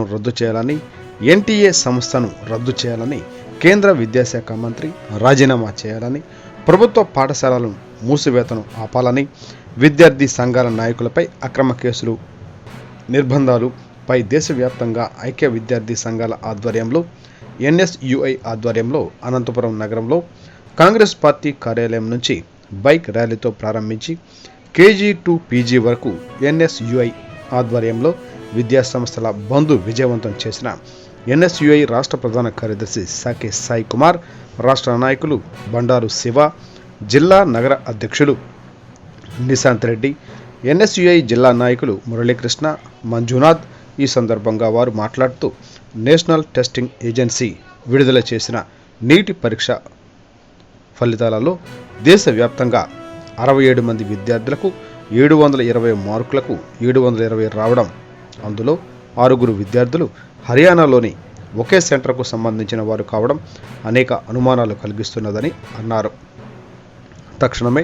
రద్దు చేయాలని, ఎన్టీఏ సంస్థను రద్దు చేయాలని, కేంద్ర విద్యాశాఖ మంత్రి రాజీనామా చేయాలని, ప్రభుత్వ పాఠశాలలను మూసివేతను ఆపాలని, విద్యార్థి సంఘాల నాయకులపై అక్రమ కేసులు, నిర్బంధాలు పై దేశవ్యాప్తంగా ఐక్య విద్యార్థి సంఘాల ఆధ్వర్యంలో ఎన్ఎస్యుఐ ఆధ్వర్యంలో అనంతపురం నగరంలో కాంగ్రెస్ పార్టీ కార్యాలయం నుంచి బైక్ ర్యాలీతో ప్రారంభించి కేజీ టు పీజీ వరకు ఎన్ఎస్యుఐ ఆధ్వర్యంలో విద్యాసంస్థల బంద్ విజయవంతం చేసిన ఎన్ఎస్యుఐ రాష్ట్ర ప్రధాన కార్యదర్శి సాకే సాయి కుమార్, రాష్ట్ర నాయకులు బండారు శివ, జిల్లా నగర అధ్యక్షులు నిశాంత్ రెడ్డి, ఎన్ఎస్యుఐ జిల్లా నాయకులు మురళీకృష్ణ, మంజునాథ్ ఈ సందర్భంగా వారు మాట్లాడుతూ నేషనల్ టెస్టింగ్ ఏజెన్సీ విడుదల చేసిన నీటి పరీక్ష ఫలితాలలో దేశవ్యాప్తంగా 67 మంది విద్యార్థులకు 720 మార్కులకు 720 రావడం, అందులో 6 విద్యార్థులు హర్యానాలోని ఒకే సెంటర్కు సంబంధించిన వారు కావడం అనేక అనుమానాలు కలిగిస్తున్నదని అన్నారు. తక్షణమే